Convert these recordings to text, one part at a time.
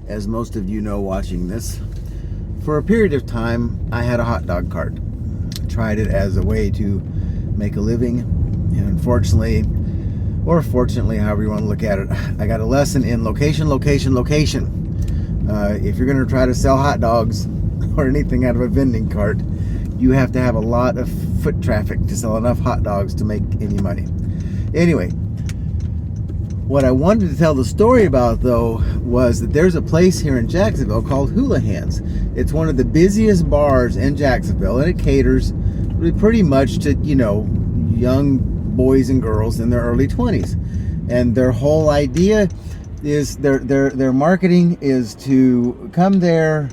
as most of you know watching this, for a period of time I had a hot dog cart. I tried it as a way to make a living, and unfortunately, or fortunately, however you want to look at it, I got a lesson in location. If you're going to try to sell hot dogs or anything out of a vending cart, you have to have a lot of foot traffic to sell enough hot dogs to make any money. Anyway, what I wanted to tell the story about, though, was that there's a place here in Jacksonville called Houlihan's. It's one of the busiest bars in Jacksonville, and it caters pretty much to, young boys and girls in their early 20s. And their whole idea is their marketing is to come there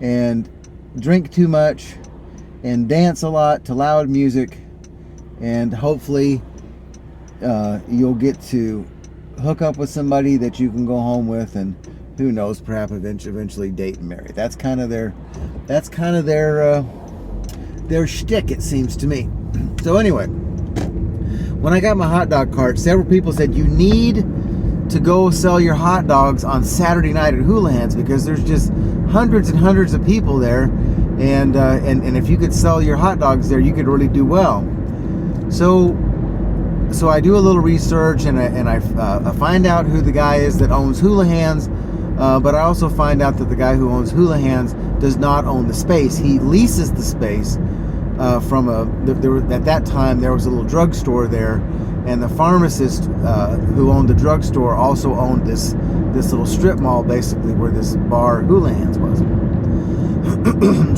and drink too much and dance a lot to loud music, and hopefully you'll get to hook up with somebody that you can go home with, and who knows, perhaps eventually date and marry. That's kind of their shtick, it seems to me. So anyway, when I got my hot dog cart, several people said you need to go sell your hot dogs on Saturday night at Houlihan's because there's just hundreds and hundreds of people there, and if you could sell your hot dogs there, you could really do well. So I do a little research, and I find out who the guy is that owns Houlihan's, but I also find out that the guy who owns Houlihan's does not own the space. He leases the space from at that time there was a little drugstore there, and the pharmacist who owned the drugstore also owned this little strip mall, basically, where this bar Houlihan's was.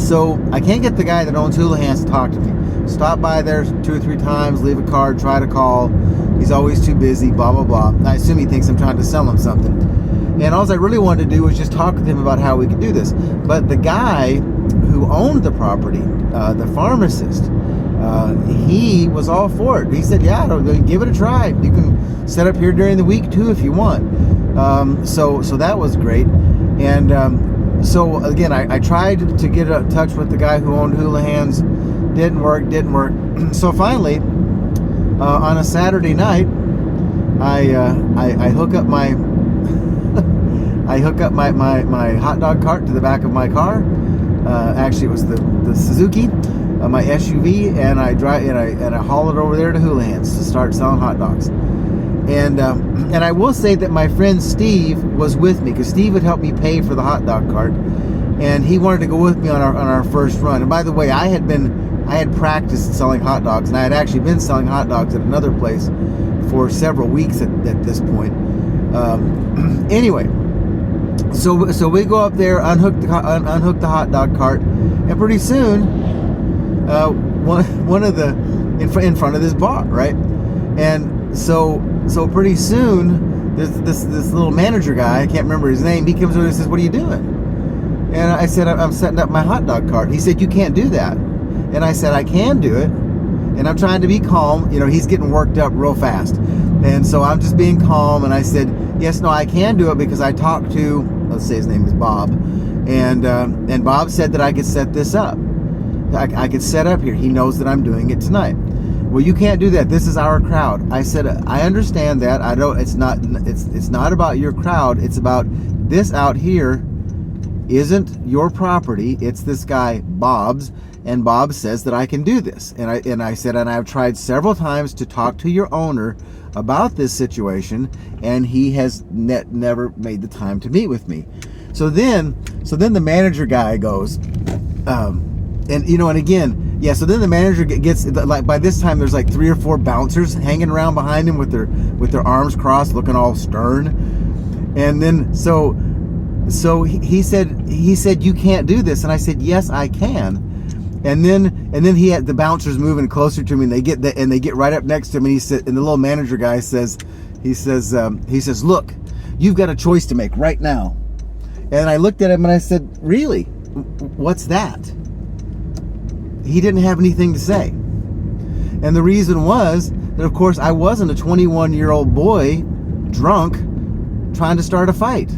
So I can't get the guy that owns Houlihan's to talk to me. Stop by there 2 or 3 times, leave a card, try to call. He's always too busy, blah, blah, blah. I assume he thinks I'm trying to sell him something. And all I really wanted to do was just talk with him about how we could do this. But the guy who owned the property, the pharmacist, he was all for it. He said, yeah, give it a try. You can set up here during the week too if you want. So that was great. And so again, I tried to get in touch with the guy who owned Houlihan's. Didn't work. So finally, on a Saturday night, I hook up my my hot dog cart to the back of my car. Actually, it was the Suzuki, my SUV, and I haul it over there to Houlihan's to start selling hot dogs. And I will say that my friend Steve was with me, because Steve would help me pay for the hot dog cart, and he wanted to go with me on our first run. And by the way, I had practiced selling hot dogs, and I had actually been selling hot dogs at another place for several weeks at this point. Anyway, so we go up there, unhook the hot dog cart, and pretty soon, one of the in front of this bar, right? And so pretty soon, this little manager guy, I can't remember his name, he comes over and says, "What are you doing?" And I said, "I'm setting up my hot dog cart." He said, "You can't do that." And I said, "I can do it." And I'm trying to be calm. He's getting worked up real fast. And so I'm just being calm. And I said, "Yes, no, I can do it because I talked to," let's say his name is Bob. And Bob said that I could set this up. I could set up here. He knows that I'm doing it tonight. "Well, you can't do that. This is our crowd." I said, "I understand that. It's not about your crowd. It's about this out here isn't your property. It's this guy Bob's, and Bob says that I can do this." And I said, "And I've tried several times to talk to your owner about this situation, and he has never made the time to meet with me." So then the manager guy goes, and again, yeah. So then the manager gets, like, by this time there's like 3 or 4 bouncers hanging around behind him with their arms crossed, looking all stern. And then so he said, "You can't do this." And I said, "Yes, I can." And then he had the bouncers moving closer to me, and they get right up next to him, and he said, and the little manager guy says, "Look, you've got a choice to make right now." And I looked at him and I said, "Really? What's that?" He didn't have anything to say. And the reason was that, of course, I wasn't a 21-year-old boy drunk trying to start a fight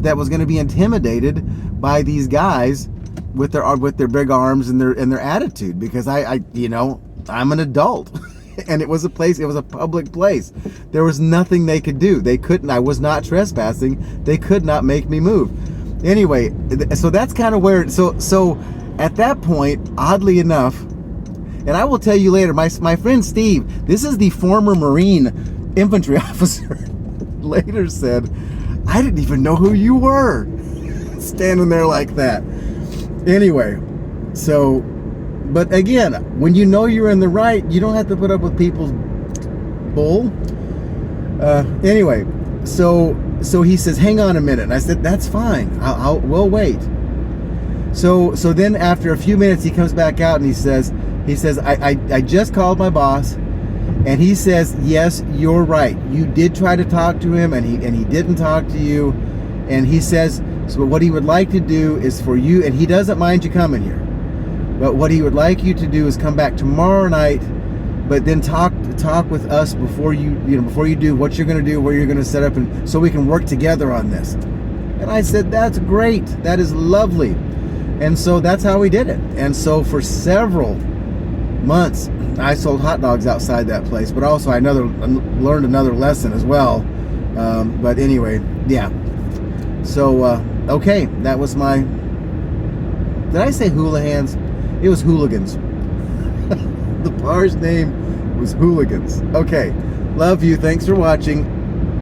that was going to be intimidated by these guys with their big arms and their attitude, because I'm an adult. And it was a public place. There was nothing they could do. I was not trespassing. They could not make me move. Anyway, so that's kind of where, so at that point, oddly enough, and I will tell you later, my friend Steve, this is the former Marine infantry officer, later said, I didn't even know who you were, standing there like that. Anyway, so, but again, when you know you're in the right, you don't have to put up with people's bull. Anyway, so he says, hang on a minute. And I said, that's fine. We'll wait. So then after a few minutes, he comes back out and he says, I just called my boss, and he says, yes, you're right. You did try to talk to him, and he didn't talk to you. And he says, so what he would like to do is for you, and he doesn't mind you coming here, but what he would like you to do is come back tomorrow night, but then talk with us before you do what you're going to do, where you're going to set up, and so we can work together on this. And I said, that's great. That is lovely. And so that's how we did it. And so for several months, I sold hot dogs outside that place, but also I learned another lesson as well. But anyway, yeah. So, okay, that was my, did I say Houlihan's? It was Hooligans. The bar's name was Hooligans. Okay, love you. Thanks for watching.